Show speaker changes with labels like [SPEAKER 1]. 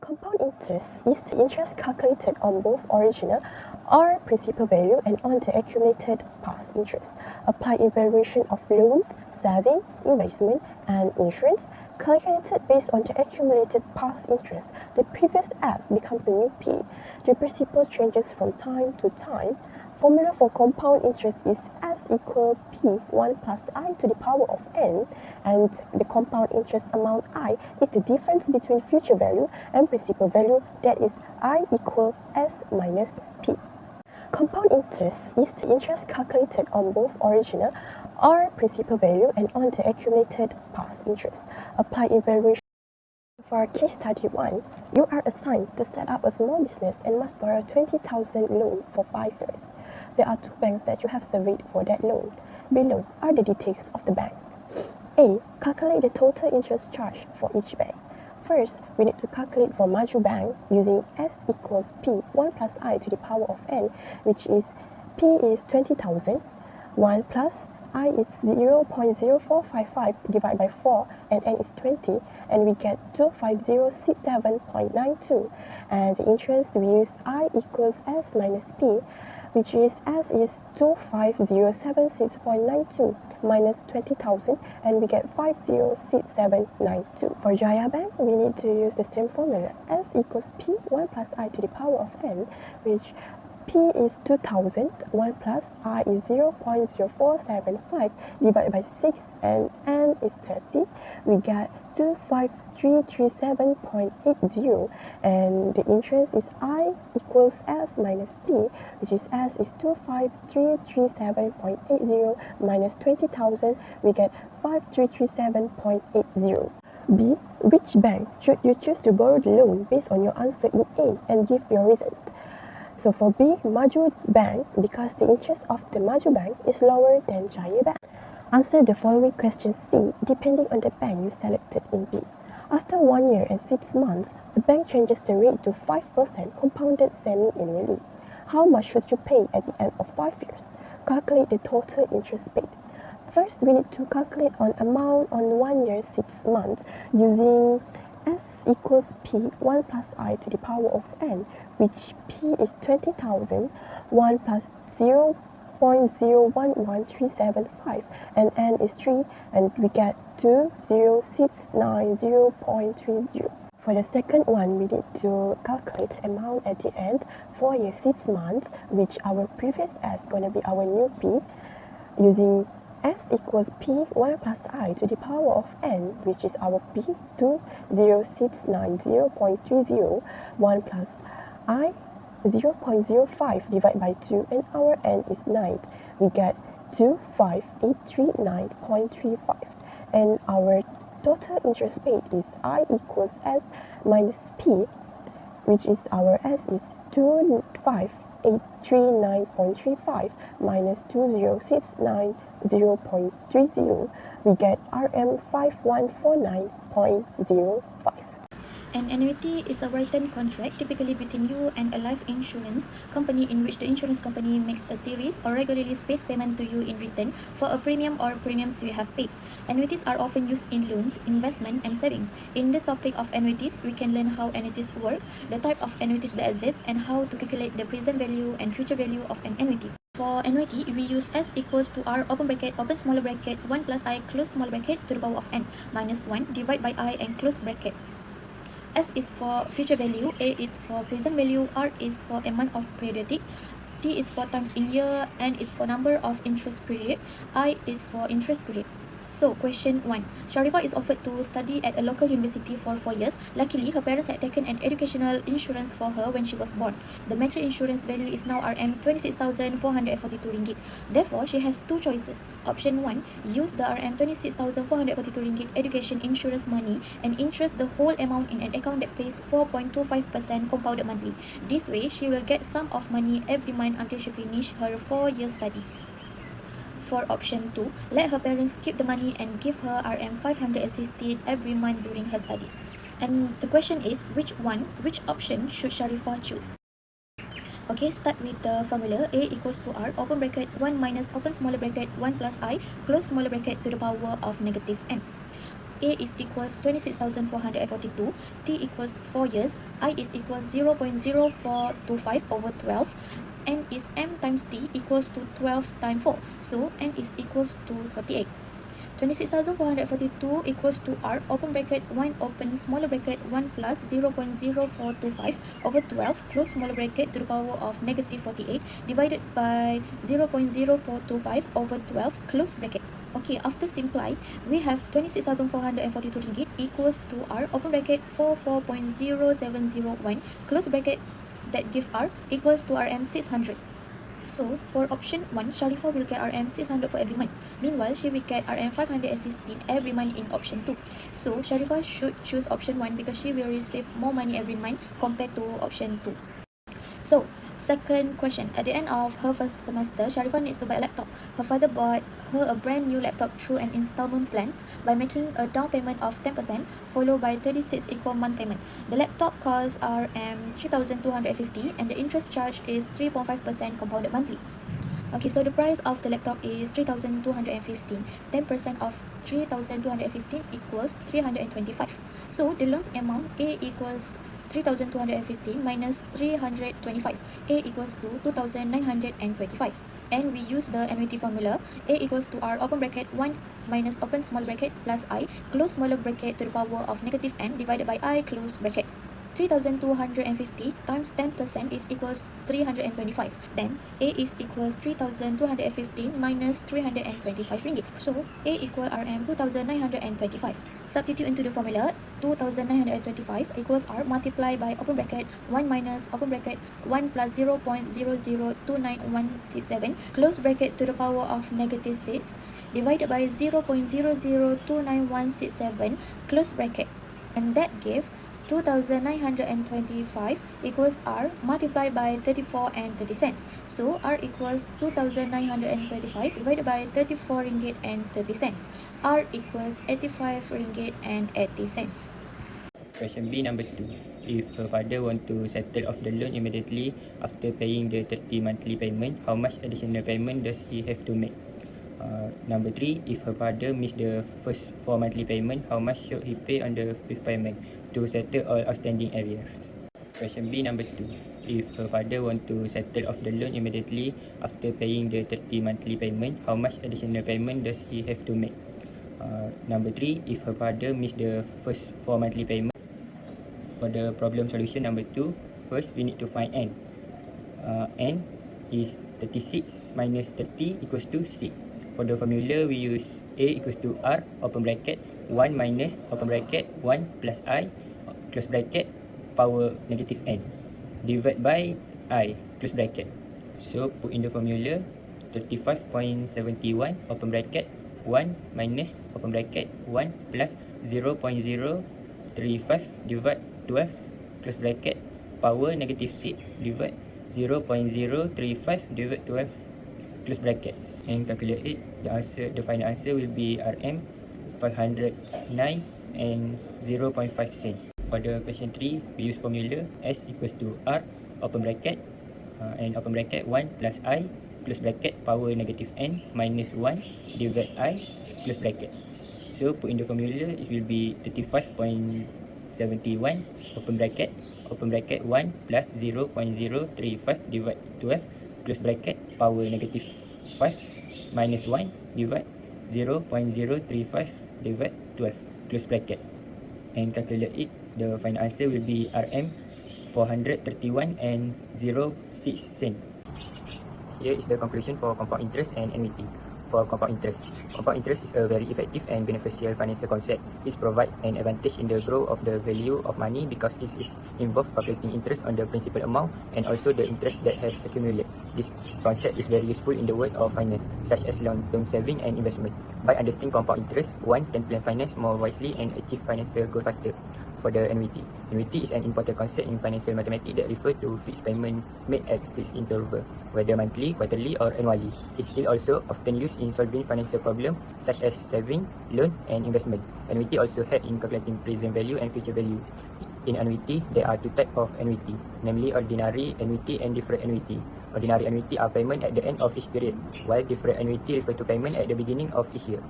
[SPEAKER 1] Compound interest is the interest calculated on both original or principal value and on the accumulated past interest, applied in valuation of loans, saving, investment, and insurance, calculated based on the accumulated past interest. The previous S becomes the new P. The principal changes from time to time. Formula for compound interest is S equal P1 plus I to the power of n, and the compound interest amount I is the difference between future value and principal value, that is I equal S minus P. Compound interest is the interest calculated on both original or principal value and on the accumulated past interest, applied in valuation. For case study 1, you are assigned to set up a small business and must borrow 20,000 loan for 5 years. There are two banks that you have surveyed for that loan. Below are the details of the bank. A. Calculate the total interest charge for each bank. First, we need to calculate for Maju Bank using S equals P1 plus I to the power of n, which is P is 20,000, 1 plus I is 0.0455 divided by 4, and n is 20, and we get 25067.92. And the interest, we use I equals S minus P, which is S is 25076.92 minus 20,000, and we get 506792. For Jaya Bank, we need to use the same formula. S equals P1 plus I to the power of n, which P is 2000, 1 plus I is 0.0475 divided by 6, and n is 30. We get 25337.80, and the interest is I equals S minus P, which is S is 25337.80 minus 20,000. We get 5337.80. B. Which bank should you choose to borrow the loan based on your answer in A and give your reason? So for B, Maju Bank, because the interest of the Maju Bank is lower than Jaya Bank. Answer the following question C, depending on the bank you selected in B. After 1 year and 6 months, the bank changes the rate to 5% compounded semi-annually. How much should you pay at the end of 5 years? Calculate the total interest paid. First, we need to calculate on amount on 1 year 6 months using S equals P1 plus I to the power of n, which P is 20,000, 1 plus 0.011375, and n is 3, and we get 20690.30. For the second one, we need to calculate amount at the end for year 6 months, which our previous S going to be our new P, using S equals P1 plus I to the power of n, which is our P, 20690.30, 1 plus I, 0.05 divided by 2, and our n is 9. We get 25839.35, and our total interest paid is I equals S minus P, which is our S is 25839.35 minus 2069.0.30. We get RM 5149.05.
[SPEAKER 2] An annuity is a written contract typically between you and a life insurance company in which the insurance company makes a series or regularly spaced payment to you in return for a premium or premiums you have paid. Annuities are often used in loans, investment, and savings. In the topic of annuities, we can learn how annuities work, the type of annuities that exist, and how to calculate the present value and future value of an annuity. For annuity, we use S equals to R open bracket open smaller bracket 1 plus I close small bracket to the power of n minus 1 divided by I and close bracket. S is for future value, A is for present value, R is for amount of periodic, T is for times in year, N is for number of interest period, I is for interest period. So, question 1. Sharifah is offered to study at a local university for 4 years. Luckily, her parents had taken an educational insurance for her when she was born. The mature insurance value is now Rm 26,442 ringgit. Therefore, she has two choices. Option 1. Use the Rm 26,442 ringgit education insurance money and interest the whole amount in an account that pays 4.25% compounded monthly. This way, she will get some of money every month until she finish her 4-year study. For option 2, let her parents keep the money and give her Rm 560 every month during her studies. And the question is, which option should Sharifah choose? Okay, start with the formula. A equals to R, open bracket 1 minus open smaller bracket 1 plus I, close smaller bracket to the power of negative n. A is equals 26,442, T equals 4 years, I is equals 0.0425 over 12, N is M times T equals to 12 times 4, so N is equals to 48. 26,442 equals to R, open bracket 1 open smaller bracket 1 plus 0.0425 over 12 close smaller bracket to the power of negative 48 divided by 0.0425 over 12 close bracket. Okay, after simplify, we have 26,442 ringgit equals to R, open bracket 44.0701 close bracket, that give R equals to RM 600. So, for option 1, Sharifah will get RM 600 for every month. Meanwhile, she will get RM 516 every month in option 2. So, Sharifah should choose option 1 because she will receive more money every month compared to option 2. So, second question. At the end of her first semester, Sharifah needs to buy a laptop. Her father bought her a brand new laptop through an installment plans by making a down payment of 10% followed by 36 equal month payment. The laptop costs RM 3,250 and the interest charge is 3.5% compounded monthly. Okay, so the price of the laptop is 3,215. 10% of 3,215 equals 325. So the loan's amount A equals 3,215 minus 325. A equals to 2,925. And we use the annuity formula. A equals to R open bracket 1 minus open small bracket plus I close smaller bracket to the power of negative n divided by I close bracket. 3,250 times 10% is equals 325. Then A is equals 3,215 minus 325 ringgit. So A equal RM 2,925. Substitute into the formula. 2,925 equals R multiplied by open bracket 1 minus open bracket 1 plus 0.0029167 close bracket to the power of negative 6 divided by 0.0029167 close bracket, and that give 2,925 equals R multiplied by 34 and 30 cents. So R equals 2,925 divided by 34 ringgit and 30 cents. R equals 85 ringgit and 80 cents.
[SPEAKER 3] Question B number 2. If her father want to settle off the loan immediately after paying the 30 monthly payment, how much additional payment does he have to make? Number 3. If her father missed the first 4 monthly payment, how much should he pay on the 5th payment to settle all outstanding arrears? Question B number 2. If her father want to settle off the loan immediately after paying the 30 monthly payment, how much additional payment does he have to make? Number 3. If her father missed the first 4 monthly payment. For the problem solution number 2, first we need to find n. N is 36 minus 30 equals to 6. For the formula, we use A equals to R, open bracket, 1 minus, open bracket, 1 plus I, close bracket, power negative n, divided by I, close bracket. So, put in the formula, 35.71, open bracket, 1 minus, open bracket, 1 plus 0.035 divided 12, close bracket, power negative 6 divided 0.035 divided 12, close brackets, and calculate it. The final answer will be RM 509 and 0.5 cent. For the question 3, we use formula S equals to R, open bracket, and open bracket 1 plus I, close bracket, power negative n minus 1 divided I, close bracket. So put in the formula, it will be 35.71, open bracket 1 plus 0.035 divided 12, close bracket, power negative 5 minus 1 divided 0.035 divided 12, close bracket, and calculate it. The final answer will be RM 431 and 06 cent. Here is the conclusion for compound interest and annuity. For compound interest is a very effective and beneficial financial concept. It provides an advantage in the growth of the value of money because it involves calculating interest on the principal amount and also the interest that has accumulated. This concept is very useful in the world of finance, such as long-term saving and investment. By understanding compound interest, one can plan finance more wisely and achieve financial goals faster. For the annuity is an important concept in financial mathematics that refers to fixed payment made at fixed interval, whether monthly, quarterly, or annually. It is also often used in solving financial problems such as saving, loan, and investment. Annuity also helps in calculating present value and future value. In annuity, there are two types of annuity, namely ordinary annuity and deferred annuity. Ordinary annuity are payment at the end of each period, while deferred annuity refer to payment at the beginning of each year.